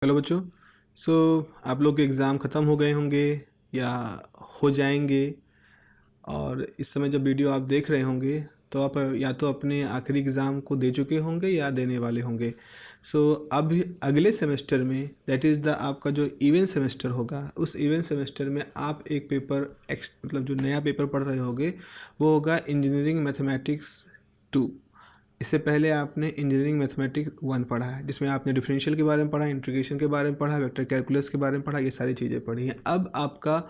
Hello बच्चों। सो आप लोग के एग्ज़ाम ख़त्म हो गए होंगे या हो जाएंगे। और इस समय जब वीडियो आप देख रहे होंगे तो आप या तो अपने आखिरी एग्ज़ाम को दे चुके होंगे या देने वाले होंगे। सो अब अगले सेमेस्टर में दैट इज़ द आपका जो इवेंट सेमेस्टर होगा, उस इवेंट सेमेस्टर में आप एक पेपर मतलब जो नया पेपर पढ़ रहे होंगे वो होगा इंजीनियरिंग मैथमेटिक्स 2। इससे पहले आपने इंजीनियरिंग मैथमेटिक्स 1 पढ़ा है, जिसमें आपने डिफरेंशियल के बारे में पढ़ा, इंटीग्रेशन के बारे में पढ़ा, वेक्टर कैलकुलस के बारे में पढ़ा, ये सारी चीज़ें पढ़ी हैं। अब आपका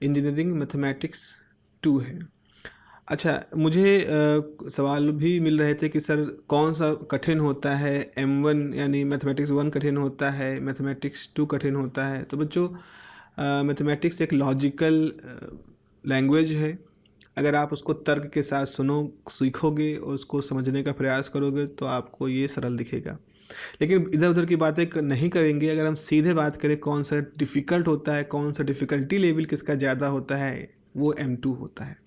इंजीनियरिंग मैथमेटिक्स 2 है। अच्छा, मुझे सवाल भी मिल रहे थे कि सर कौन सा कठिन होता है, M1 यानी मैथमेटिक्स 1 कठिन होता है, मैथमेटिक्स 2 कठिन होता है। तो बच्चों, मैथमेटिक्स एक लॉजिकल लैंग्वेज है। अगर आप उसको तर्क के साथ सीखोगे और उसको समझने का प्रयास करोगे तो आपको ये सरल दिखेगा। लेकिन इधर उधर की बातें नहीं करेंगे। अगर हम सीधे बात करें कौन सा डिफ़िकल्ट होता है, कौन सा डिफ़िकल्टी लेवल किसका ज़्यादा होता है, वो M2 होता है।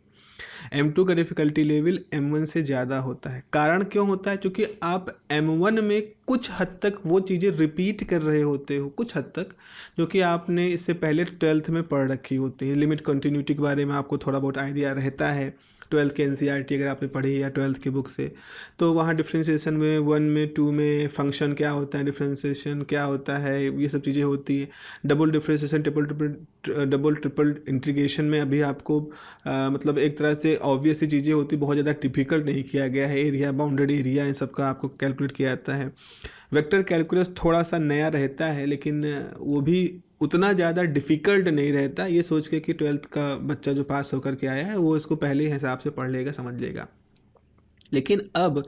M2 का डिफ़िकल्टी लेवल M1 से ज़्यादा होता है। कारण क्यों होता है? क्योंकि आप M1 में कुछ हद तक वो चीज़ें रिपीट कर रहे होते हो, कुछ हद तक, जो कि आपने इससे पहले 12th में पढ़ रखी होती है। लिमिट कंटिन्यूटी के बारे में आपको थोड़ा बहुत आइडिया रहता है 12th के NCERT अगर आपने पढ़ी है या 12th की बुक से। तो वहाँ डिफ्रेंशिएशन में 1 में 2 में फंक्शन क्या होता है, डिफ्रेंशिएशन क्या होता है, ये सब चीज़ें होती हैं। Double differentiation, double triple integration में अभी आपको मतलब एक तरह से ऑब्वियस सी चीज़ें होती, बहुत ज़्यादा डिफ़िकल्ट नहीं किया गया है। एरिया, बाउंडेड एरिया, इन सब का आपको कैलकुलेट किया जाता है। वेक्टर कैलकुलस थोड़ा सा नया रहता है, लेकिन वो भी उतना ज़्यादा डिफ़िकल्ट नहीं रहता, ये सोच के कि 12th का बच्चा जो पास होकर के आया है वो इसको पहले हिसाब से पढ़ लेगा, समझ लेगा। लेकिन अब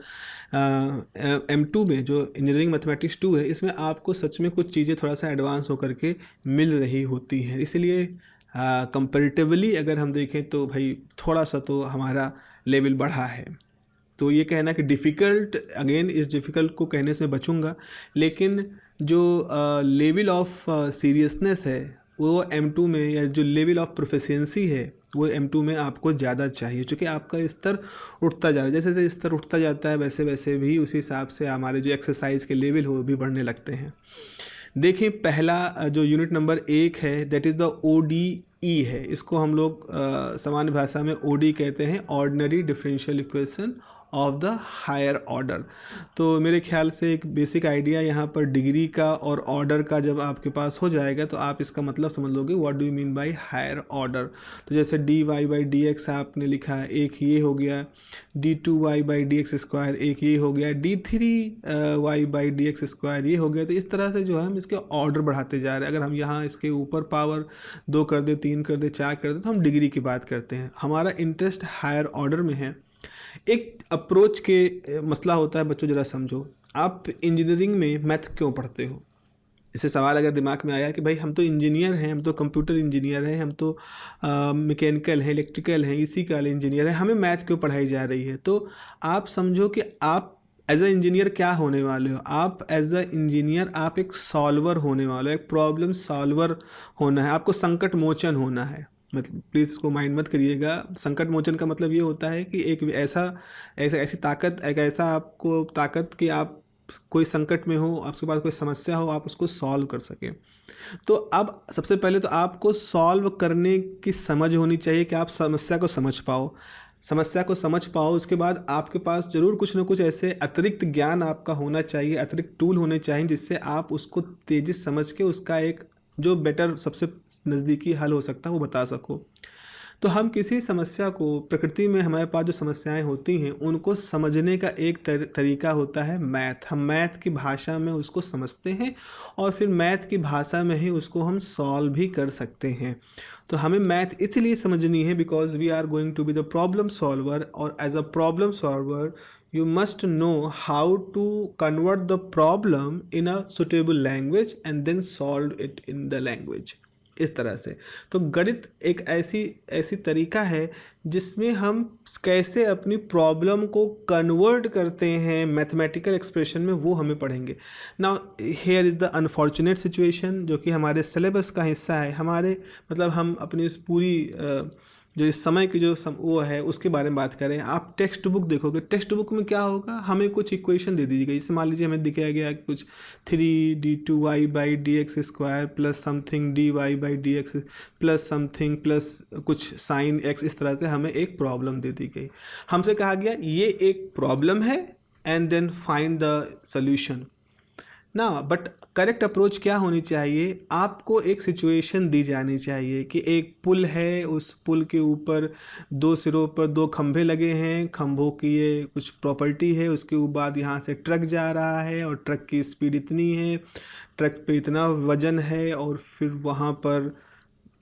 M2 में जो इंजीनियरिंग मैथमेटिक्स 2 है, इसमें आपको सच में कुछ चीज़ें थोड़ा सा एडवांस होकर के मिल रही होती हैं। इसलिए कंपैरेटिवली अगर हम देखें तो भाई थोड़ा सा तो हमारा लेवल बढ़ा है। तो ये कहना कि डिफ़िकल्ट, अगेन इस डिफ़िकल्ट को कहने से बचूंगा, लेकिन जो लेवल ऑफ सीरियसनेस है वो M2 में, या जो लेवल ऑफ प्रोफिशिएंसी है वो M2 में आपको ज़्यादा चाहिए, क्योंकि आपका स्तर उठता जा रहा है। जैसे जैसे स्तर उठता जाता है वैसे वैसे भी उसी हिसाब से हमारे जो एक्सरसाइज के लेवल हो भी बढ़ने लगते हैं। देखिए, पहला जो यूनिट नंबर 1 है दैट इज़ द ODE है। इसको हम लोग सामान्य भाषा में ODE कहते हैं, ordinary differential equation of the higher order. तो मेरे ख्याल से एक बेसिक आइडिया यहाँ पर डिग्री का और ऑर्डर का जब आपके पास हो जाएगा तो आप इसका मतलब समझ लोगे what do you mean by higher order. तो जैसे dy/dx आपने लिखा है, एक ये हो गया, d2y/dx² एक ये हो गया, d3y/dx² ये हो गया। तो इस तरह से जो है हम इसके ऑर्डर बढ़ाते जा रहे हैं। अगर हम यहाँ इसके ऊपर पावर 2 कर दे, 3 कर दे, 4 कर दे तो हम डिग्री की बात करते हैं। हमारा इंटरेस्ट हायर ऑर्डर में है। एक अप्रोच के मसला होता है बच्चों, ज़रा समझो। आप इंजीनियरिंग में मैथ क्यों पढ़ते हो? इसे सवाल अगर दिमाग में आया कि भाई हम तो इंजीनियर हैं, हम तो कंप्यूटर इंजीनियर हैं, हम तो मैकेनिकल हैं, इलेक्ट्रिकल हैं, इसी का इंजीनियर हैं, हमें मैथ क्यों पढ़ाई जा रही है? तो आप समझो कि आप एज अ इंजीनियर क्या होने वाले हो। आप एज अ इंजीनियर आप एक सॉल्वर होने वाले हो, एक प्रॉब्लम सॉल्वर होना है, आपको संकट मोचन होना है। मतलब प्लीज़ इसको माइंड मत करिएगा। संकट मोचन का मतलब ये होता है कि एक ऐसी ताकत, एक ऐसा आपको ताकत कि आप कोई संकट में हो, आपके पास कोई समस्या हो, आप उसको सॉल्व कर सकें। तो अब सबसे पहले तो आपको सॉल्व करने की समझ होनी चाहिए कि आप समस्या को समझ पाओ। समस्या को समझ पाओ, उसके बाद आपके पास ज़रूर कुछ ना कुछ ऐसे अतिरिक्त ज्ञान आपका होना चाहिए, अतिरिक्त टूल होने चाहिए जिससे आप उसको तेज़ी समझ के उसका एक जो बेटर, सबसे नज़दीकी हल हो सकता है वो बता सको। तो हम किसी समस्या को, प्रकृति में हमारे पास जो समस्याएं होती हैं उनको समझने का एक तरीका होता है मैथ। हम मैथ की भाषा में उसको समझते हैं और फिर मैथ की भाषा में ही उसको हम सॉल्व भी कर सकते हैं। तो हमें मैथ इसलिए समझनी है because we are going to be the problem solver, और as a problem solver you must know how to convert the problem in a suitable language and then solve it in the language। इस तरह से तो गणित एक ऐसी तरीका है जिसमें हम कैसे अपनी प्रॉब्लम को कन्वर्ट करते हैं मैथमेटिकल एक्सप्रेशन में, वो हमें पढ़ेंगे। Now here is the unfortunate situation, जो कि हमारे सिलेबस का हिस्सा है। हमारे मतलब हम अपनी इस पूरी जो इस समय की जो वो है उसके बारे में बात करें, आप टेक्स्ट बुक देखोगे, टेक्स्ट बुक में क्या होगा, हमें कुछ इक्वेशन दे दी गई। जैसे मान लीजिए हमें दिखाया गया कि कुछ 3d2y/dx² plus something dy/dx plus something plus कुछ साइन x, इस तरह से हमें एक प्रॉब्लम दे दी गई। हमसे कहा गया ये एक प्रॉब्लम है and then find the solution ना। बट करेक्ट अप्रोच क्या होनी चाहिए, आपको एक सिचुएशन दी जानी चाहिए कि एक पुल है, उस पुल के ऊपर 2 सिरों पर 2 खंभे लगे हैं, खंभों की ये कुछ प्रॉपर्टी है, उसके बाद यहाँ से ट्रक जा रहा है और ट्रक की स्पीड इतनी है, ट्रक पे इतना वजन है और फिर वहाँ पर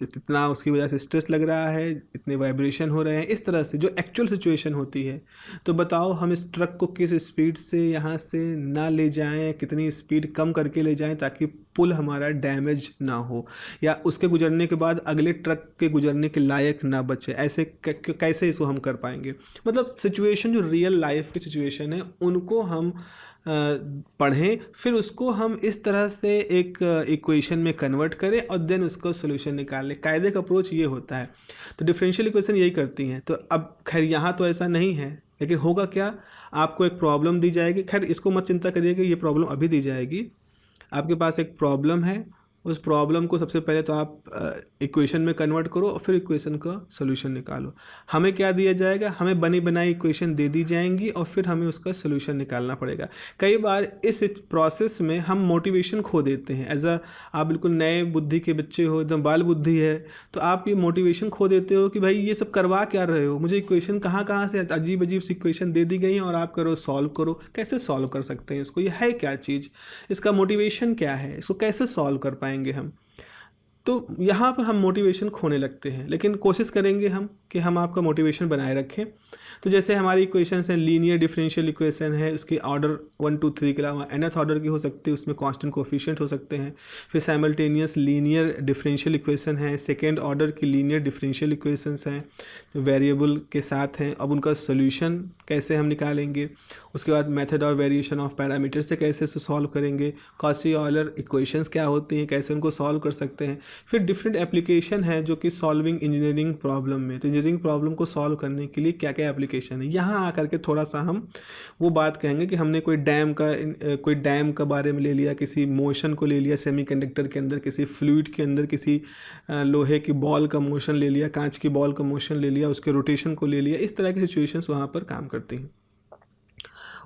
इतना उसकी वजह से स्ट्रेस लग रहा है, इतने वाइब्रेशन हो रहे हैं, इस तरह से जो एक्चुअल सिचुएशन होती है। तो बताओ हम इस ट्रक को किस स्पीड से यहाँ से ना ले जाएं, कितनी स्पीड कम करके ले जाएं ताकि पुल हमारा डैमेज ना हो या उसके गुजरने के बाद अगले ट्रक के गुजरने के लायक ना बचे। ऐसे कैसे इसको हम कर पाएंगे। मतलब सिचुएशन जो रियल लाइफ की सिचुएशन है उनको हम पढ़ें, फिर उसको हम इस तरह से एक इक्वेशन में कन्वर्ट करें और देन उसको सोल्यूशन निकालें। कायदे का अप्रोच ये होता है। तो डिफरेंशियल इक्वेशन यही करती हैं। तो अब खैर यहाँ तो ऐसा नहीं है, लेकिन होगा क्या, आपको एक प्रॉब्लम दी जाएगी। खैर इसको मत चिंता करिएगा, ये प्रॉब्लम अभी दी जाएगी। आपके पास एक प्रॉब्लम है, उस प्रॉब्लम को सबसे पहले तो आप इक्वेशन में कन्वर्ट करो और फिर इक्वेशन का सोल्यूशन निकालो। हमें क्या दिया जाएगा, हमें बनी बनाई इक्वेशन दे दी जाएंगी और फिर हमें उसका सोल्यूशन निकालना पड़ेगा। कई बार इस प्रोसेस में हम मोटिवेशन खो देते हैं। आप बिल्कुल नए बुद्धि के बच्चे हो, एकदम बाल बुद्धि है, तो आप ये मोटिवेशन खो देते हो कि भाई ये सब करवा क्या रहे हो, मुझे इक्वेशन कहाँ से अजीब अजीब सी इक्वेशन दे दी गई हैं और आप करो सॉल्व करो। कैसे सॉल्व कर सकते हैं इसको, ये है क्या चीज़, इसका मोटिवेशन क्या है, इसको कैसे सॉल्व कर पाएंगे हम। तो यहाँ पर हम मोटिवेशन खोने लगते हैं, लेकिन कोशिश करेंगे हम कि हम आपका मोटिवेशन बनाए रखें। तो जैसे हमारी इक्वेशंस हैं, लीनियर डिफरेंशियल इक्वेशन है, उसकी ऑर्डर 1 2 3 के अलावा nth ऑर्डर की हो सकती है, उसमें कांस्टेंट कोफिशिएंट हो सकते हैं। फिर साइमल्टेनियस लीनियर डिफरेंशियल इक्वेशन है, सेकेंड ऑर्डर की लीनियर डिफरेंशियल इक्वेशंस हैं वेरिएबल के साथ हैं। अब उनका सोल्यूशन कैसे हम निकालेंगे, उसके बाद method of variation of parameter से कैसे इसे सॉल्व करेंगे, कॉची ऑयलर इक्वेशंस क्या होती हैं, कैसे उनको सॉल्व कर सकते हैं। फिर डिफरेंट एप्लीकेशन है जो कि सॉल्विंग इंजीनियरिंग प्रॉब्लम में, तो इंजीनियरिंग प्रॉब्लम को सॉल्व करने के लिए क्या क्या एप्लीकेशन है। यहाँ आकर के थोड़ा सा हम वो बात कहेंगे कि हमने कोई डैम का बारे में ले लिया, किसी मोशन को ले लिया सेमीकंडक्टर के अंदर, किसी फ्लूइड के अंदर किसी लोहे की बॉल का मोशन ले लिया, कांच की बॉल का मोशन ले लिया, उसके रोटेशन को ले लिया। इस तरह की सिचुएशंस वहाँ पर काम करती हैं।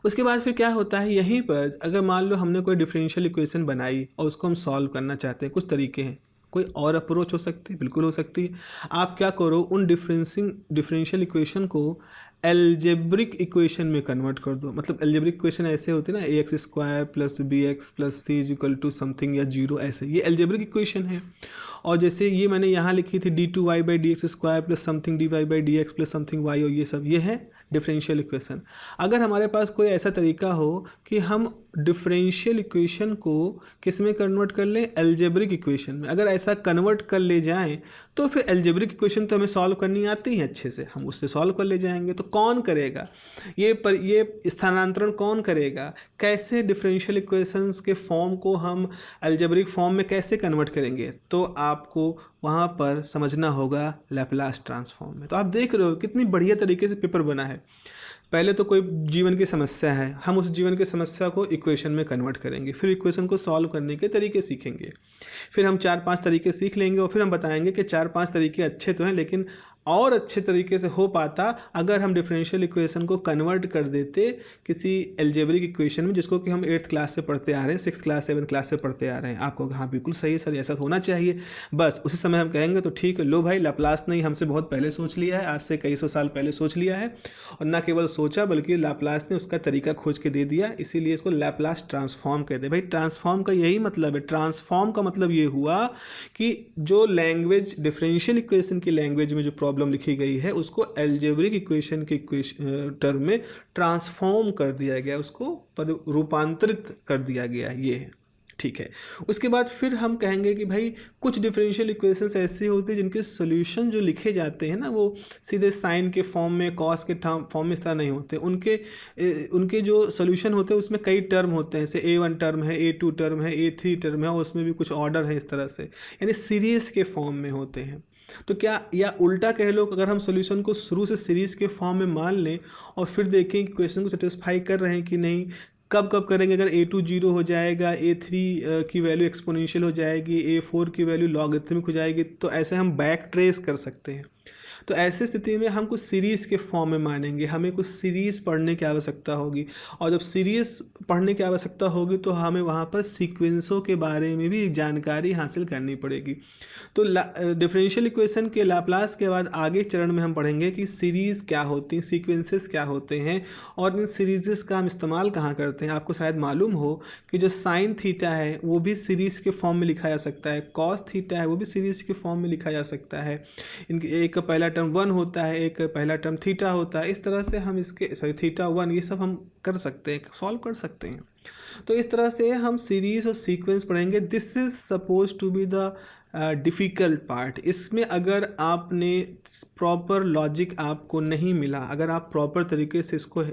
उसके बाद फिर क्या होता है, यहीं पर अगर मान लो हमने कोई डिफरेंशियल इक्वेशन बनाई और उसको हम सॉल्व करना चाहते हैं, कुछ तरीके हैं, कोई और अप्रोच हो सकती है, बिल्कुल हो सकती है। आप क्या करो, उन डिफरेंशियल इक्वेशन को एल्जेब्रिक इक्वेशन में कन्वर्ट कर दो। मतलब एल्जेब्रिक इक्वेशन ऐसे होते हैं ना, ax² + bx + c = समथिंग या 0, ऐसे ये एल्जेब्रिक इक्वेशन है। और जैसे ये मैंने यहाँ लिखी थी d2y/dx² + something dy/dx + something y, और ये सब ये है डिफरेंशियल इक्वेशन। अगर हमारे पास कोई ऐसा तरीका हो कि हम डिफरेंशियल इक्वेशन को किस में कन्वर्ट कर लें, एल्जेब्रिक इक्वेशन में, अगर ऐसा कन्वर्ट कर ले जाएं तो फिर एल्जेब्रिक इक्वेशन तो हमें सॉल्व करनी आती है अच्छे से, हम उससे सॉल्व कर ले जाएंगे। तो कौन करेगा ये स्थानांतरण, कौन करेगा, कैसे डिफरेंशियल इक्वेशंस के फॉर्म को हम एल्जेब्रिक फॉर्म में कैसे कन्वर्ट करेंगे, तो आपको वहाँ पर समझना होगा लैप्लास ट्रांसफॉर्म में। तो आप देख रहे हो कितनी बढ़िया तरीके से पेपर बना है। पहले तो कोई जीवन की समस्या है, हम उस जीवन की समस्या को इक्वेशन में कन्वर्ट करेंगे, फिर इक्वेशन को सॉल्व करने के तरीके सीखेंगे, फिर हम 4-5 तरीके सीख लेंगे और फिर हम बताएंगे कि 4-5 तरीके अच्छे तो हैं, लेकिन और अच्छे तरीके से हो पाता अगर हम डिफरेंशियल इक्वेशन को कन्वर्ट कर देते किसी एल्जेब्रिक इक्वेशन में, जिसको कि हम 8th क्लास से पढ़ते आ रहे हैं, 6th क्लास 7th क्लास से पढ़ते आ रहे हैं। आपको हाँ बिल्कुल सही है सर, ऐसा होना चाहिए। बस उसी समय हम कहेंगे तो ठीक है, लो भाई लैप्लास ने हमसे बहुत पहले सोच लिया है, आज से कई सौ साल पहले सोच लिया है, और ना केवल सोचा बल्कि लैप्लास ने उसका तरीका खोज के दे दिया, इसीलिए इसको लैप्लास ट्रांसफॉर्म कहते हैं। भाई ट्रांसफॉर्म का यही मतलब है। ट्रांसफॉर्म का मतलब ये हुआ कि जो लैंग्वेज डिफरेंशियल इक्वेशन की लैंग्वेज में जो प्रॉब्लम लिखी गई है उसको एल्जेब्रिक इक्वेशन के टर्म में ट्रांसफॉर्म कर दिया गया, उसको रूपांतरित कर दिया गया, ये है, ठीक है। उसके बाद फिर हम कहेंगे कि भाई कुछ डिफरेंशियल इक्वेशंस ऐसी होती हैं जिनके सॉल्यूशन जो लिखे जाते हैं ना, वो सीधे साइन के फॉर्म में, कॉस के फॉर्म में इस तरह नहीं होते। उनके जो सॉल्यूशन होते हैं उसमें कई टर्म होते हैं, जैसे A1 टर्म है, A2 टर्म है, A3 टर्म है, और उसमें भी कुछ ऑर्डर है, इस तरह से, यानी सीरीज के फॉर्म में होते हैं। तो क्या, या उल्टा कह लो, अगर हम सॉल्यूशन को शुरू से सीरीज़ के फॉर्म में मान लें और फिर देखें कि क्वेश्चन को सेटिस्फाई कर रहे हैं कि नहीं, कब कब करेंगे, अगर A2 0 हो जाएगा, A3 की वैल्यू एक्सपोनेंशियल हो जाएगी, A4 की वैल्यू लॉगरिथमिक हो जाएगी, तो ऐसे हम बैक ट्रेस कर सकते हैं। तो ऐसी स्थिति में हम कुछ सीरीज़ के फॉर्म में मानेंगे, हमें कुछ सीरीज़ पढ़ने की आवश्यकता होगी, और जब सीरीज़ पढ़ने की आवश्यकता होगी तो हमें वहाँ पर सीक्वेंसों के बारे में भी जानकारी हासिल करनी पड़ेगी। तो डिफरेंशियल इक्वेशन के लाप्लास के बाद आगे चरण में हम पढ़ेंगे कि सीरीज़ क्या होती हैं, सीक्वेंसेस क्या होते हैं, और इन सीरीज़ का हम इस्तेमाल कहाँ करते हैं। आपको शायद मालूम हो कि जो साइन थीटा है वो भी सीरीज़ के फॉर्म में लिखा जा सकता है, कॉस थीटा है वो भी सीरीज़ के फॉर्म में लिखा जा सकता है। इनके एक पहला टर्म 1 होता है, एक पहला टर्म थीटा होता है, इस तरह से हम इसके थीटा 1 ये सब हम कर सकते हैं, सॉल्व कर सकते हैं। तो इस तरह से हम सीरीज़ और सीक्वेंस पढ़ेंगे। This is suppose to be the difficult part. इसमें अगर आपने प्रॉपर लॉजिक आपको नहीं मिला, अगर आप प्रॉपर तरीके से इसको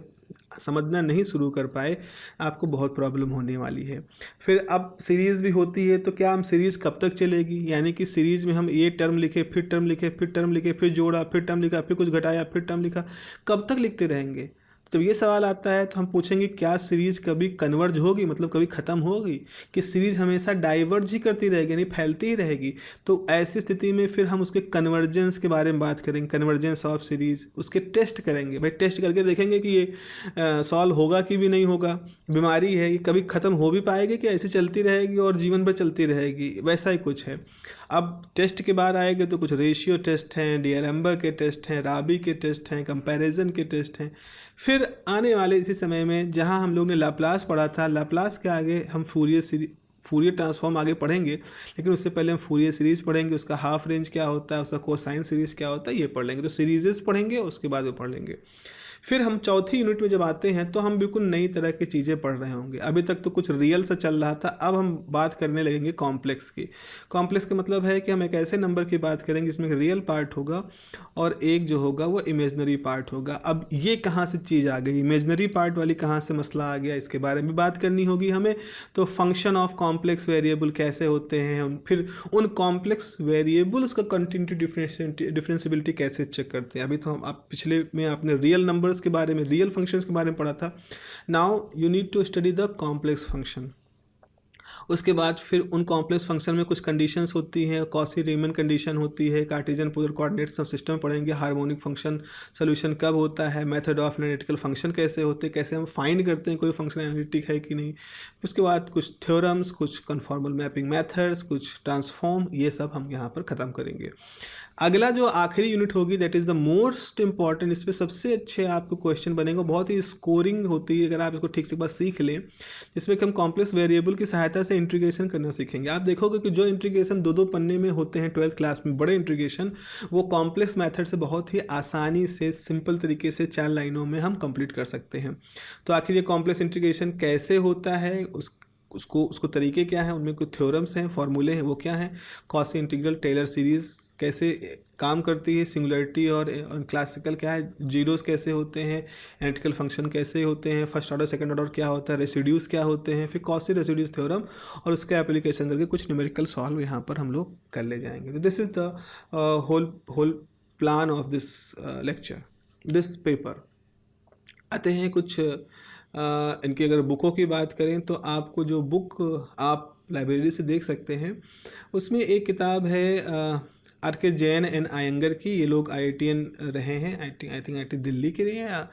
समझना नहीं शुरू कर पाए, आपको बहुत प्रॉब्लम होने वाली है। फिर अब सीरीज़ भी होती है, तो क्या हम सीरीज़ कब तक चलेगी, यानी कि सीरीज़ में हम ये टर्म लिखे, फिर टर्म लिखे, फिर टर्म लिखे, फिर जोड़ा, फिर टर्म लिखा, फिर कुछ घटाया, फिर टर्म लिखा, कब तक लिखते रहेंगे। जब ये सवाल आता है तो हम पूछेंगे क्या सीरीज़ कभी कन्वर्ज होगी, मतलब कभी ख़त्म होगी, कि सीरीज़ हमेशा डाइवर्ज ही करती रहेगी, यानी फैलती ही रहेगी। तो ऐसी स्थिति में फिर हम उसके कन्वर्जेंस के बारे में बात करेंगे, कन्वर्जेंस ऑफ सीरीज़, उसके टेस्ट करेंगे। भाई टेस्ट करके देखेंगे कि ये सॉल्व होगा कि भी नहीं होगा, बीमारी है, ये कभी ख़त्म हो भी पाएगी कि ऐसे चलती रहेगी और जीवन भर चलती रहेगी, वैसा ही कुछ है। अब टेस्ट के बाद आएंगे तो कुछ रेशियो टेस्ट हैं, डीएलएम्बर के टेस्ट हैं, राबी के टेस्ट हैं, कंपैरिजन के टेस्ट हैं। फिर आने वाले इसी समय में जहां हम लोग ने लाप्लास पढ़ा था, लाप्लास के आगे हम फूरियर ट्रांसफॉर्म आगे पढ़ेंगे, लेकिन उससे पहले हम फूरियर सीरीज़ पढ़ेंगे, उसका हाफ रेंज क्या होता है, उसका कोसाइन सीरीज़ क्या होता है, ये पढ़ लेंगे। तो सीरीज़ पढ़ेंगे, उसके बाद वो पढ़ लेंगे। फिर हम चौथी यूनिट में जब आते हैं तो हम बिल्कुल नई तरह की चीज़ें पढ़ रहे होंगे। अभी तक तो कुछ रियल सा चल रहा था, अब हम बात करने लगेंगे कॉम्प्लेक्स की। कॉम्प्लेक्स का मतलब है कि हम एक ऐसे नंबर की बात करेंगे जिसमें एक रियल पार्ट होगा और एक जो होगा वो इमेजनरी पार्ट होगा। अब ये कहाँ से चीज़ आ गई, इमेजनरी पार्ट वाली कहाँ से मसला आ गया, इसके बारे में बात करनी होगी हमें। तो फंक्शन ऑफ कॉम्प्लेक्स वेरिएबल कैसे होते हैं, फिर उन कॉम्प्लेक्स वेरिएबल्स का कंटिन्यूटी डिफरेंशियबिलिटी कैसे चेक करते हैं। अभी तो हम आप पिछले में आपने रियल नंबर्स के बारे में, रियल फंक्शंस के बारे में पढ़ा था। Now you need to study the complex function. उसके बाद फिर उन कॉम्प्लेक्स फंक्शन में कुछ कंडीशंस होती हैं, कॉची रीमन कंडीशन होती है, कार्टेशियन पोलर कोऑर्डिनेट सब सिस्टम पढ़ेंगे, हार्मोनिक फंक्शन सोल्यूशन कब होता है, मेथड ऑफ एनालिटिकल फंक्शन कैसे होते हैं, कैसे हम फाइंड करते हैं कोई फंक्शन एनालिटिक है कि नहीं। उसके बाद कुछ थ्योरम्स, कुछ कन्फॉर्मल मैपिंग मेथड्स, कुछ ट्रांसफॉर्म, ये सब हम यहाँ पर ख़त्म करेंगे। अगला जो आखिरी यूनिट होगी that is the most important, इस पर सबसे अच्छे आपको क्वेश्चन बनेगा, बहुत ही स्कोरिंग होती है अगर आप इसको ठीक से बस सीख लें, जिसमें कि हम कॉम्प्लेक्स वेरिएबल की सहायता से इंटीग्रेशन करना सीखेंगे। आप देखोगे कि जो इंटीग्रेशन दो पन्ने में होते हैं 12th क्लास में, बड़े इंटीग्रेशन, वो कॉम्प्लेक्स मेथड से बहुत ही आसानी से सिंपल तरीके से 4 लाइनों में हम कंप्लीट कर सकते हैं। तो आखिर ये कॉम्प्लेक्स इंटीग्रेशन कैसे होता है, उसको तरीके क्या हैं, उनमें कुछ थ्योरम्स हैं, फॉर्मूले हैं, वो क्या हैं, कॉची इंटीग्रल, टेलर सीरीज़ कैसे काम करती है, सिंगुलरिटी और क्लासिकल क्या है, जीरोस कैसे होते हैं, एनालिटिकल फंक्शन कैसे होते हैं, फर्स्ट ऑर्डर सेकंड ऑर्डर क्या होता है, रेसिड्यूज क्या होते हैं, फिर कॉची रेसिड्यूज थ्योरम, और उसका एप्लीकेशन करके कुछ न्यूमेरिकल सॉल्व यहाँ पर हम लोग कर ले जाएंगे। तो this is the whole plan of this lecture, this paper. आते हैं कुछ इनकी अगर बुकों की बात करें तो आपको जो बुक आप लाइब्रेरी से देख सकते हैं, उसमें एक किताब है आर.के. जैन एंड आयंगर की। ये लोग IITian रहे हैं, आई थिंक IIT दिल्ली के रहे हैं या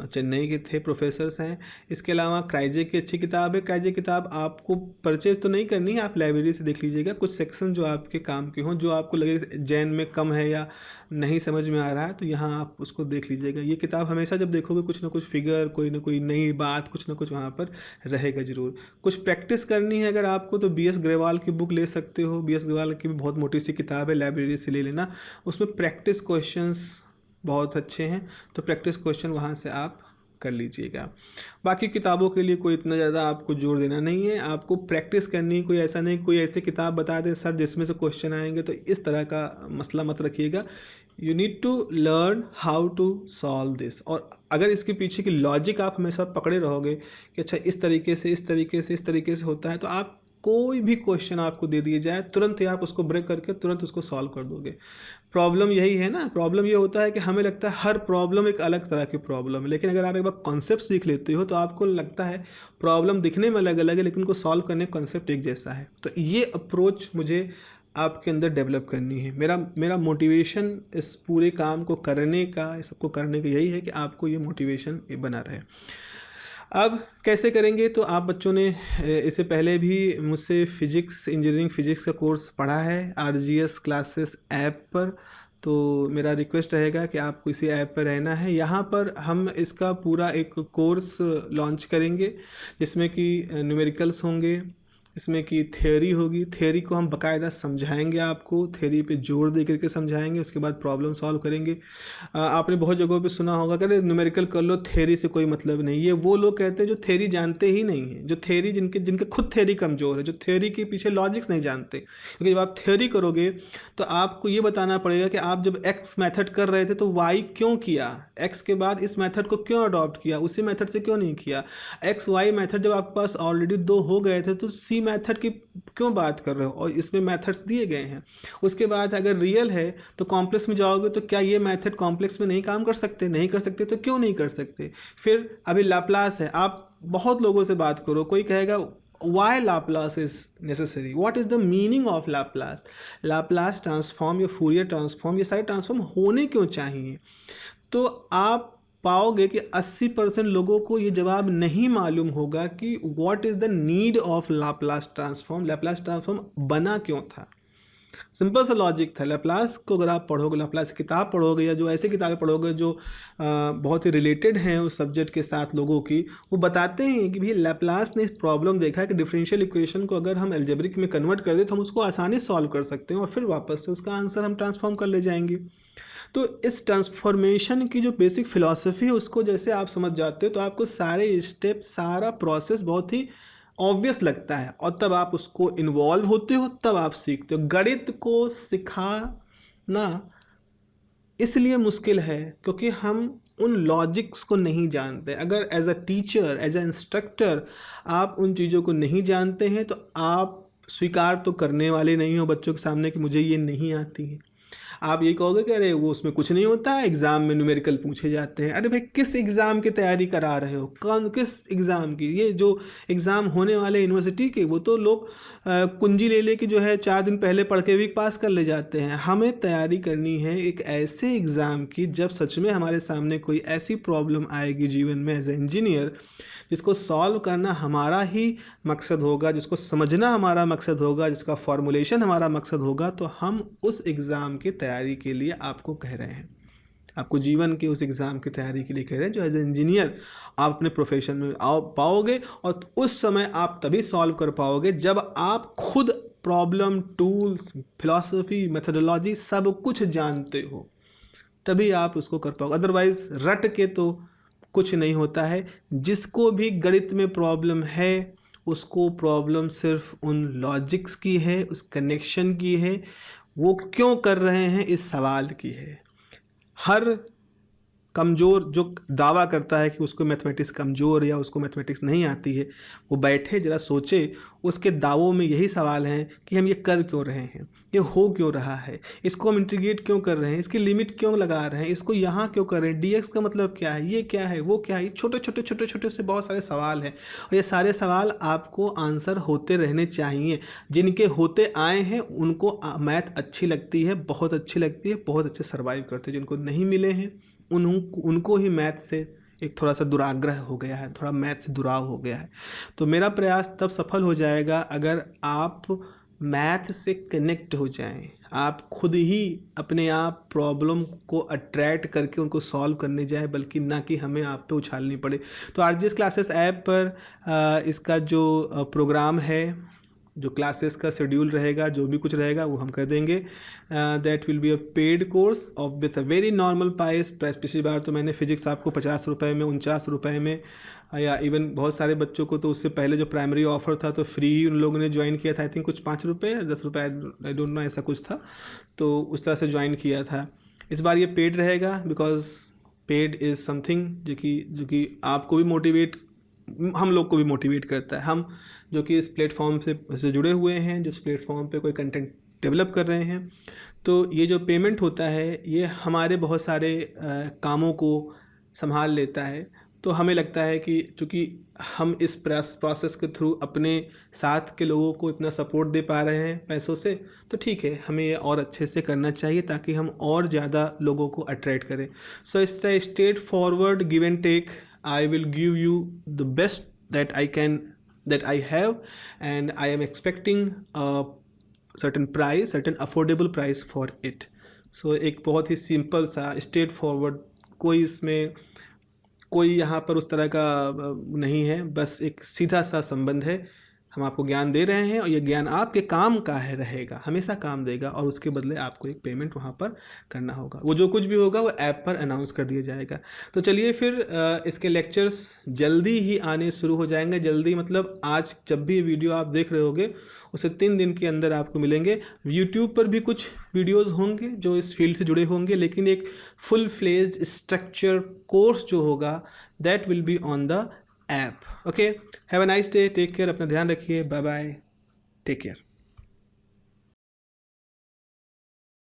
चेन्नई के थे, प्रोफेसर्स हैं। इसके अलावा क्राइजे की अच्छी किताब है। क्राइजे किताब आपको परचेज तो नहीं करनी है, आप लाइब्रेरी से देख लीजिएगा, कुछ सेक्शन जो आपके काम के हों, जो आपको लगे जैन में कम है या नहीं समझ में आ रहा है, तो यहाँ आप उसको देख लीजिएगा। ये किताब हमेशा जब देखोगे कुछ ना कुछ फिगर, कोई ना कोई नई बात, कुछ ना कुछ वहाँ पर रहेगा ज़रूर। कुछ प्रैक्टिस करनी है अगर आपको तो BS ग्रेवाल की बुक ले सकते हो। BS ग्रेवाल की भी बहुत मोटी सी किताब है, लाइब्रेरी से ले लेना। उसमें प्रैक्टिस क्वेश्चंस बहुत अच्छे हैं, तो प्रैक्टिस क्वेश्चन वहाँ से आप कर लीजिएगा। बाकी किताबों के लिए कोई इतना ज़्यादा आपको जोर देना नहीं है, आपको प्रैक्टिस करनी। कोई ऐसा नहीं कोई ऐसी किताब बता दे सर जिसमें से क्वेश्चन आएंगे, तो इस तरह का मसला मत रखिएगा। You need to learn how to solve this, और अगर इसके पीछे की लॉजिक आप हमेशा पकड़े रहोगे कि अच्छा इस तरीके से इस तरीके से इस तरीके से होता है, तो आप कोई भी क्वेश्चन आपको दे दिया जाए, तुरंत ही आप उसको ब्रेक करके तुरंत उसको सॉल्व कर दोगे। प्रॉब्लम यही है ना, प्रॉब्लम ये होता है कि हमें लगता है हर प्रॉब्लम एक अलग तरह की प्रॉब्लम है, लेकिन अगर आप एक बार कॉन्सेप्ट सीख लेते हो तो आपको लगता है प्रॉब्लम दिखने में अलग अलग है लेकिन उनको सॉल्व करने का कॉन्सेप्ट एक जैसा है। तो ये अप्रोच मुझे आपके अंदर डेवलप करनी है। मेरा मोटिवेशन इस पूरे काम को करने का, इस सबको करने का यही है कि आपको ये मोटिवेशन बना रहे। अब कैसे करेंगे, तो आप बच्चों ने इससे पहले भी मुझसे फिजिक्स, इंजीनियरिंग फिजिक्स का कोर्स पढ़ा है RGS क्लासेस ऐप पर, तो मेरा रिक्वेस्ट रहेगा कि आपको इसी ऐप पर रहना है। यहाँ पर हम इसका पूरा एक कोर्स लॉन्च करेंगे जिसमें कि न्यूमेरिकल्स होंगे, इसमें कि थ्योरी होगी। थ्योरी को हम बाकायदा समझाएंगे, आपको थ्योरी पे जोर दे करके समझाएंगे, उसके बाद प्रॉब्लम सॉल्व करेंगे। आपने बहुत जगहों पे सुना होगा कि न्यूमेरिकल कर लो, थ्योरी से कोई मतलब नहीं। ये वो लोग कहते हैं जो थ्योरी जानते ही नहीं है, जो थ्योरी जिनके खुद थ्योरी कमज़ोर है, जो थ्योरी के पीछे लॉजिक्स नहीं जानते। क्योंकि जब आप थ्योरी करोगे तो आपको ये बताना पड़ेगा कि आप जब एक्स मेथड कर रहे थे तो वाई क्यों किया, एक्स के बाद इस मेथड को क्यों अडॉप्ट किया, उसी मेथड से क्यों नहीं किया। एक्स वाई मेथड जब आपके पास ऑलरेडी 2 हो गए थे तो सी मेथड की क्यों बात कर रहे हो, और इसमें मेथड्स दिए गए हैं। उसके बाद अगर रियल है तो कॉम्प्लेक्स में जाओगे तो क्या ये मेथड कॉम्प्लेक्स में नहीं काम कर सकते, नहीं कर सकते तो क्यों नहीं कर सकते। फिर अभी लाप्लास है, आप बहुत लोगों से बात करो, कोई कहेगा why Laplace is necessary, what is the meaning of Laplace, Laplace transform या फूरियर ट्रांसफॉर्म, ये सारे ट्रांसफॉर्म होने क्यों चाहिए। तो आप पाओगे कि 80% लोगों को ये जवाब नहीं मालूम होगा कि what is the need of Laplace transform, Laplace transform बना क्यों था। सिंपल सा लॉजिक था। लैप्लास को अगर आप पढ़ोगे, लैप्लास की किताब पढ़ोगे या जो ऐसी किताबें पढ़ोगे जो बहुत ही रिलेटेड हैं उस सब्जेक्ट के साथ लोगों की, वो बताते हैं कि भैया लैप्लास ने प्रॉब्लम देखा है कि डिफरेंशियल इक्वेशन को अगर हम एल्जेब्रिक में कन्वर्ट कर दें तो हम उसको आसानी से सॉल्व कर सकते हैं और फिर वापस से उसका आंसर हम ट्रांसफॉर्म कर ले जाएंगे। तो इस ट्रांसफॉर्मेशन की जो बेसिक फिलॉसफी है उसको जैसे आप समझ जाते हो तो आपको सारे स्टेप, सारा प्रोसेस बहुत ही ऑब्वियस लगता है और तब आप उसको इन्वॉल्व होते हो, तब आप सीखते हो। गणित को सिखाना इसलिए मुश्किल है क्योंकि हम उन लॉजिक्स को नहीं जानते। अगर as a teacher, as a instructor आप उन चीज़ों को नहीं जानते हैं तो आप स्वीकार तो करने वाले नहीं हो बच्चों के सामने कि मुझे ये नहीं आती है। आप ये कहोगे कि अरे वो उसमें कुछ नहीं होता है, एग्ज़ाम में न्यूमेरिकल पूछे जाते हैं। अरे भाई किस एग्ज़ाम की तैयारी करा रहे हो, कौन किस एग्ज़ाम की, ये जो एग्ज़ाम होने वाले यूनिवर्सिटी के वो तो लोग कुंजी ले के जो है 4 दिन पहले पढ़ के भी पास कर ले जाते हैं। हमें तैयारी करनी है एक ऐसे एग्ज़ाम की जब सच में हमारे सामने कोई ऐसी प्रॉब्लम आएगी जीवन में एज ए इंजीनियर जिसको सॉल्व करना हमारा ही मकसद होगा, जिसको समझना हमारा मकसद होगा, जिसका फॉर्मुलेशन हमारा मकसद होगा, तो हम उस एग्ज़ाम की तैयारी के लिए आपको कह रहे हैं, आपको जीवन के उस एग्ज़ाम की तैयारी के लिए कह रहे हैं जो एज ए इंजीनियर आप अपने प्रोफेशन में पाओगे। और उस समय आप तभी सॉल्व कर पाओगे जब आप खुद प्रॉब्लम, टूल्स, फिलॉसफी, मेथडोलॉजी सब कुछ जानते हो, तभी आप उसको कर पाओगे। अदरवाइज रट के तो कुछ नहीं होता है। जिसको भी गणित में प्रॉब्लम है उसको प्रॉब्लम सिर्फ उन लॉजिक्स की है, उस कनेक्शन की है, वो क्यों कर रहे हैं इस सवाल की है। हर कमज़ोर जो दावा करता है कि उसको मैथमेटिक्स कमज़ोर या उसको मैथमेटिक्स नहीं आती है, वो बैठे ज़रा सोचे, उसके दावों में यही सवाल हैं कि हम ये कर क्यों रहे हैं, ये हो क्यों रहा है, इसको हम इंटीग्रेट क्यों कर रहे हैं, इसकी लिमिट क्यों लगा रहे हैं, इसको यहाँ क्यों कर रहे हैं, dx का मतलब क्या है, ये क्या है, वो क्या है। छोटे छोटे से बहुत सारे सवाल हैं और ये सारे सवाल आपको आंसर होते रहने चाहिए। जिनके होते आए हैं उनको मैथ अच्छी लगती है, बहुत अच्छी लगती है, बहुत अच्छे सर्वाइव करते हैं। जिनको नहीं मिले हैं उनको ही मैथ से एक थोड़ा सा दुराग्रह हो गया है, थोड़ा मैथ से दुराव हो गया है। तो मेरा प्रयास तब सफल हो जाएगा अगर आप मैथ से कनेक्ट हो जाएं, आप खुद ही अपने आप प्रॉब्लम को अट्रैक्ट करके उनको सॉल्व करने जाएं, बल्कि ना कि हमें आप पे उछालनी पड़े। तो RGS क्लासेस ऐप पर इसका जो प्रोग्राम है, जो क्लासेस का शेड्यूल रहेगा, जो भी कुछ रहेगा वो हम कर देंगे। That will be a paid course of with a very normal price. पिछली बार तो मैंने फिजिक्स आपको 50 रुपये में, 49 रुपये में, या इवन बहुत सारे बच्चों को तो उससे पहले जो प्राइमरी ऑफर था तो फ्री उन लोगों ने ज्वाइन किया था। आई थिंक कुछ 5 रुपये या 10 रुपये, आई डोंट नो, ऐसा कुछ था। तो उस तरह से ज्वाइन किया था। इस बार ये पेड रहेगा बिकॉज पेड इज़ समथिंग जो कि आपको भी हम लोग को भी मोटिवेट करता है। हम जो कि इस प्लेटफॉर्म से जुड़े हुए हैं, जो इस प्लेटफॉर्म पे कोई कंटेंट डेवलप कर रहे हैं, तो ये जो पेमेंट होता है ये हमारे बहुत सारे कामों को संभाल लेता है। तो हमें लगता है कि चूँकि हम इस प्रोसेस के थ्रू अपने साथ के लोगों को इतना सपोर्ट दे पा रहे हैं पैसों से, तो ठीक है, हमें ये और अच्छे से करना चाहिए ताकि हम और ज़्यादा लोगों को अट्रैक्ट करें। सो इस तरह straightforward give and take, I will give you the best that I have, and I am expecting a certain affordable price for it. So एक बहुत ही सिंपल सा स्ट्रेट फॉरवर्ड, कोई इसमें कोई यहाँ पर उस तरह का नहीं है, बस एक सीधा सा संबंध है। हम आपको ज्ञान दे रहे हैं और ये ज्ञान आपके काम का है, रहेगा, हमेशा काम देगा, और उसके बदले आपको एक पेमेंट वहाँ पर करना होगा। वो जो कुछ भी होगा वो ऐप पर अनाउंस कर दिया जाएगा। तो चलिए फिर इसके लेक्चर्स जल्दी ही आने शुरू हो जाएंगे। जल्दी मतलब आज जब भी वीडियो आप देख रहे होगे उससे 3 दिन के अंदर आपको मिलेंगे। यूट्यूब पर भी कुछ वीडियोज़ होंगे जो इस फील्ड से जुड़े होंगे, लेकिन एक फुल फ्लेज्ड स्ट्रक्चर कोर्स जो होगा that will be on the app. Okay, have a nice day, take care, अपना ध्यान रखिए, बाय बाय, टेक केयर।